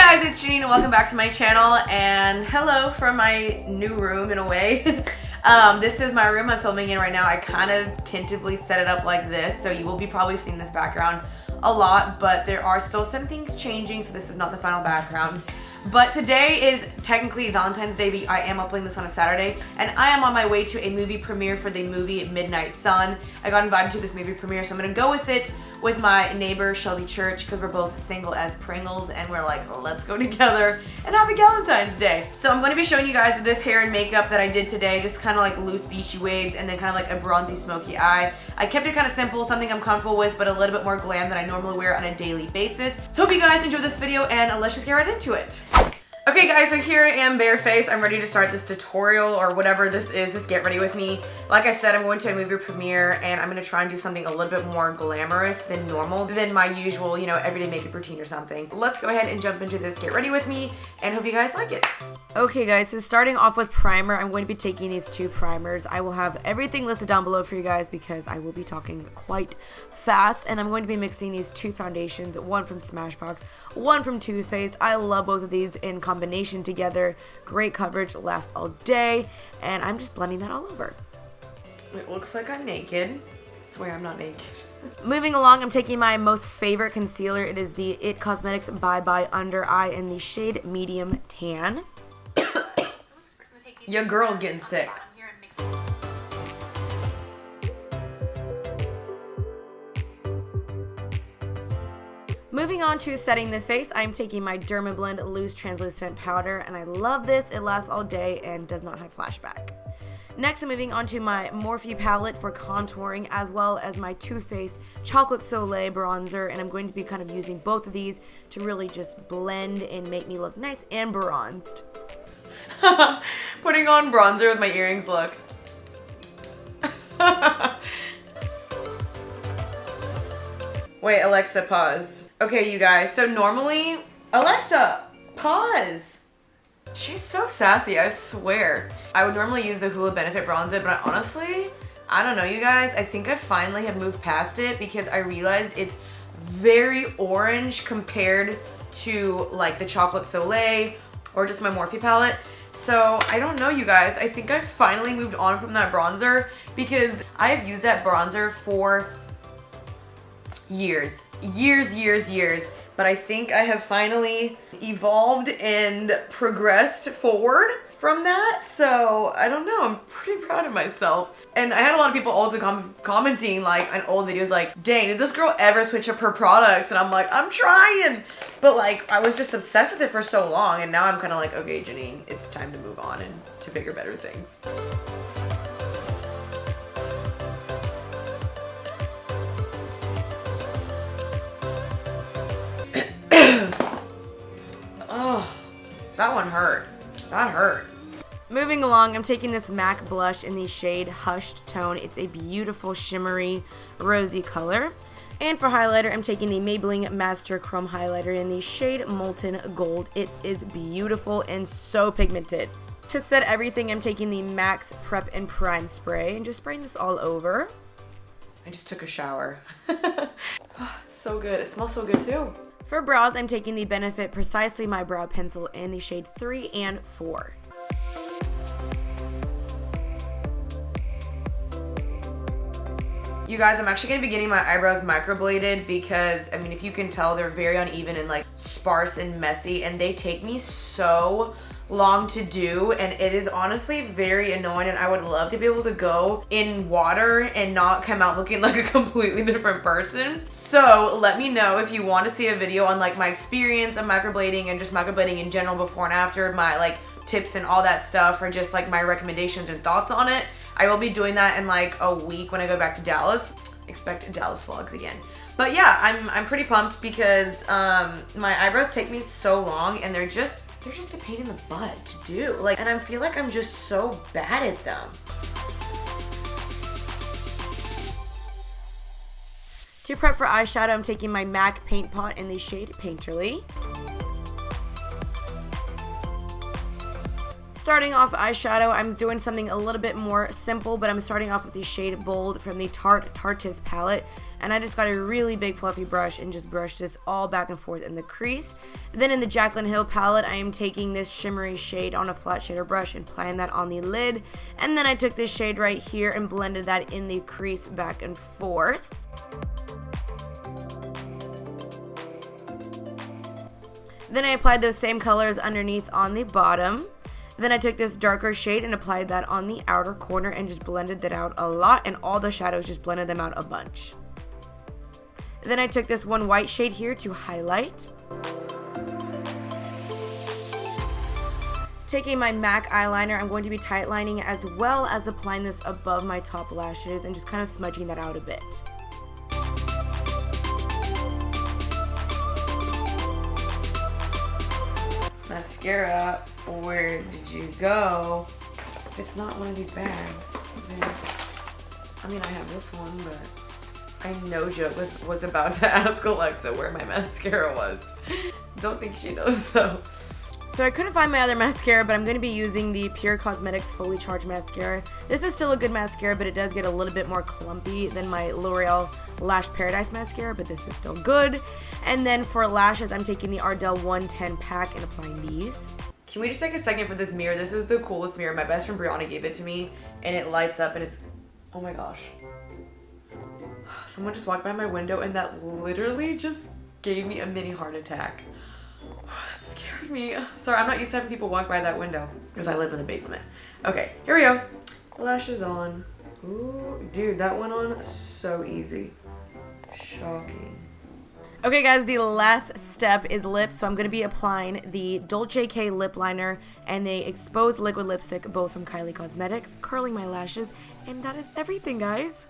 guys, it's Jeanine and welcome back to my channel, and hello from my new room in a way. This is my room I'm filming in right now. I kind of tentatively set it up like this, so you will be probably seeing this background a lot, but there are still some things changing, so this is not the final background. But today is technically Valentine's Day, but I am uploading this on a Saturday, and I am on my way to a movie premiere for the movie Midnight Sun. I got invited to this movie premiere, so I'm gonna go with it with my neighbor Shelby Church because we're both single as Pringles, and we're like, let's go together and have a Valentine's Day. So I'm going to be showing you guys this hair and makeup that I did today, just kind of like loose beachy waves and then kind of like a bronzy smoky eye. I kept it kind of simple, something I'm comfortable with, but a little bit more glam than I normally wear on a daily basis. So hope you guys enjoy this video, and let's just get right into it. Okay guys, so here I am barefaced. I'm ready to start this tutorial or whatever this is, this get ready with me. Like I said, I'm going to a movie premiere and I'm going to try and do something a little bit more glamorous than normal, than my usual, you know, everyday makeup routine or something. Let's go ahead and jump into this get ready with me and hope you guys like it. Okay guys, so starting off with primer, I'm going to be taking these two primers. I will have everything listed down below for you guys because I will be talking quite fast, and I'm going to be mixing these two foundations, one from Smashbox, one from Too Faced. I love both of these in combination together. Great coverage, last all day, and I'm just blending that all over. It looks like I'm naked. I swear I'm not naked. Moving along, I'm taking my most favorite concealer. It is the It Cosmetics Bye Bye Under Eye in the shade Medium Tan. Your girl's getting sick. Moving on to setting the face, I'm taking my Dermablend Loose Translucent Powder, and I love this. It lasts all day and does not have flashback. Next, I'm moving on to my Morphe palette for contouring, as well as my Too Faced Chocolate Soleil bronzer, and I'm going to be kind of using both of these to really just blend and make me look nice and bronzed. Putting on bronzer with my earrings, look. Wait, Alexa, pause. Okay, you guys, so normally, Alexa, pause. She's so sassy, I swear. I would normally use the Hoola Benefit bronzer, but honestly, I don't know, you guys. I think I finally have moved past it because I realized it's very orange compared to like the Chocolate Soleil or just my Morphe palette. So I don't know, you guys. I think I finally moved on from that bronzer because I have used that bronzer for years. But I think I have finally evolved and progressed forward from that. So I don't know, I'm pretty proud of myself. And I had a lot of people also commenting like on old videos like, dang, does this girl ever switch up her products? And I'm like, I'm trying. But like, I was just obsessed with it for so long, and now I'm kind of like, okay, Jeanine, it's time to move on and to bigger, better things. Oh, that one hurt. That hurt. Moving along, I'm taking this MAC blush in the shade Hushed Tone. It's a beautiful shimmery rosy color. And for highlighter, I'm taking the Maybeline Master Chrome Highlighter in the shade Molten Gold. It is beautiful and so pigmented. To set everything, I'm taking the MAC's Prep and Prime Spray and just spraying this all over. I just took a shower. Oh, it's so good. It smells so good too. For brows, I'm taking the Benefit Precisely My Brow Pencil in the shade 3 and 4. You guys, I'm actually going to be getting my eyebrows microbladed because, I mean, if you can tell, they're very uneven and like sparse and messy, and they take me so long to do, and it is honestly very annoying, and I would love to be able to go in water and not come out looking like a completely different person. So let me know if you want to see a video on like my experience of microblading and just microblading in general before and after, my like tips and all that stuff, or just like my recommendations and thoughts on it. I will be doing that in like a week when I go back to Dallas. Expect Dallas vlogs again. But yeah, I'm pretty pumped because my eyebrows take me so long, and they're just a pain in the butt to do. Like, and I feel like I'm just so bad at them. To prep for eyeshadow, I'm taking my MAC Paint Pot in the shade Painterly. starting off eyeshadow, I'm doing something a little bit more simple, but I'm starting off with the shade Bold from the Tarte Tarteist palette. And I just got a really big fluffy brush and just brushed this all back and forth in the crease. And then in the Jaclyn Hill palette, I am taking this shimmery shade on a flat shader brush and applying that on the lid. And then I took this shade right here and blended that in the crease back and forth. Then I applied those same colors underneath on the bottom. Then I took this darker shade and applied that on the outer corner and just blended that out a lot, and all the shadows just blended them out a bunch. Then I took this one white shade here to highlight. Taking my MAC eyeliner, I'm going to be tight lining as well as applying this above my top lashes and just kind of smudging that out a bit. Mascara, where did you go? It's not one of these bags. I mean, I have this one, but I know Joe was about to ask Alexa where my mascara was. Don't think she knows though. So I couldn't find my other mascara, but I'm going to be using the Pure Cosmetics Fully Charged Mascara. This is still a good mascara, but it does get a little bit more clumpy than my L'Oreal Lash Paradise Mascara, but this is still good. And then for lashes, I'm taking the Ardell 110 pack and applying these. Can we just take a second for this mirror? This is the coolest mirror. My best friend Brianna gave it to me, and it lights up, and it's, oh my gosh. Someone just walked by my window, and that literally just gave me a mini heart attack. That scared me. Sorry, I'm not used to having people walk by that window because I live in the basement. Okay, here we go. Lashes on. Ooh, dude, that went on so easy. Shocking. Okay, guys, the last step is lips. So I'm going to be applying the Dolce K lip liner and the exposed liquid lipstick, both from Kylie Cosmetics, curling my lashes, and that is everything, guys.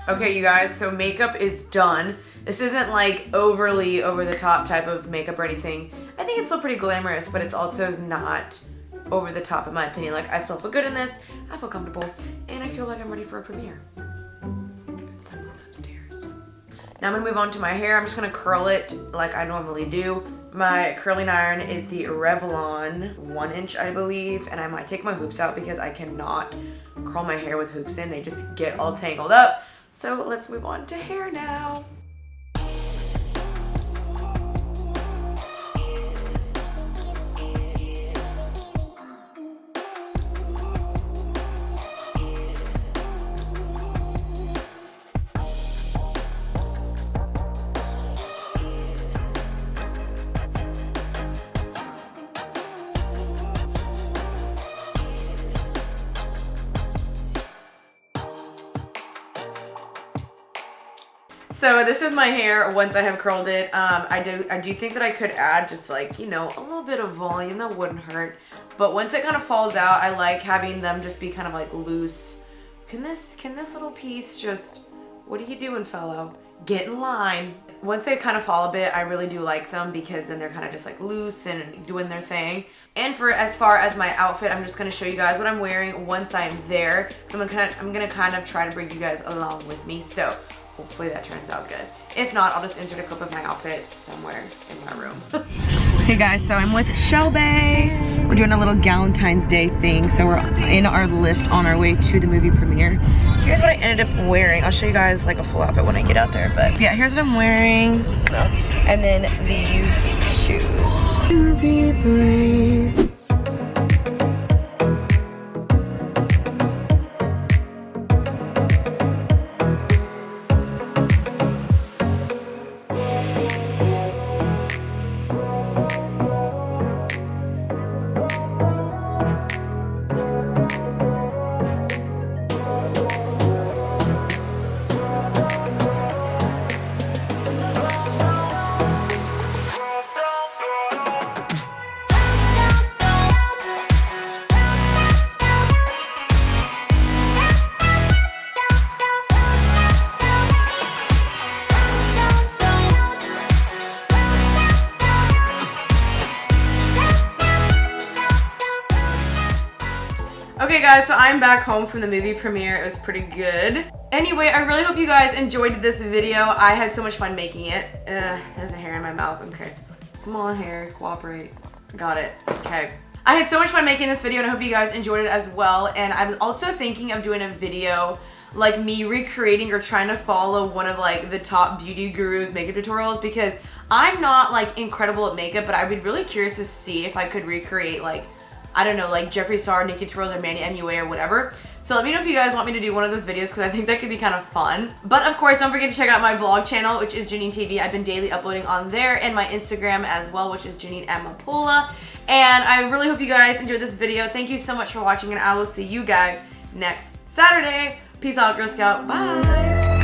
Okay, you guys, so makeup is done. This isn't like overly over the top type of makeup or anything. I think it's still pretty glamorous, but it's also not over the top in my opinion. Like, I still feel good in this, I feel comfortable, and I feel like I'm ready for a premiere. Someone's upstairs. Now I'm gonna move on to my hair. I'm just gonna curl it like I normally do. My curling iron is the Revlon 1-inch, I believe, and I might take my hoops out because I cannot curl my hair with hoops in. They just get all tangled up. So let's move on to hair now. So this is my hair once I have curled it. I do think that I could add just like, you know, a little bit of volume. That wouldn't hurt. But once it kind of falls out, I like having them just be kind of like loose. Can this little piece just, what are you doing, fellow? Get in line. Once they kind of fall a bit, I really do like them because then they're kind of just like loose and doing their thing. And for as far as my outfit, I'm just gonna show you guys what I'm wearing once I'm there. So I'm gonna kind of try to bring you guys along with me. So hopefully that turns out good. If not, I'll just insert a clip of my outfit somewhere in my room. Hey guys, so I'm with Shelby. We're doing a little Valentine's Day thing. So we're in our lift on our way to the movie premiere. Here's what I ended up wearing. I'll show you guys like a full outfit when I get out there. But yeah, here's what I'm wearing. And then these shoes. To be brave. Okay guys, so I'm back home from the movie premiere. It was pretty good. Anyway, I really hope you guys enjoyed this video. I had so much fun making it. There's a hair in my mouth. Okay. Come on, hair. Cooperate. Got it. Okay. I had so much fun making this video and I hope you guys enjoyed it as well. And I'm also thinking of doing a video like me recreating or trying to follow one of like the top beauty gurus makeup tutorials, because I'm not like incredible at makeup, but I'd be really curious to see if I could recreate like, I don't know, like Jeffree Star naked tutorials or Manny MUA or whatever. So let me know if you guys want me to do one of those videos, because I think that could be kind of fun. But of course, don't forget to check out my vlog channel, which is Jeanine TV. I've been daily uploading on there, and my Instagram as well, which is Jeanine Amapola. And I really hope you guys enjoyed this video. Thank you so much for watching, and I will see you guys next Saturday. Peace out, Girl Scout. Bye.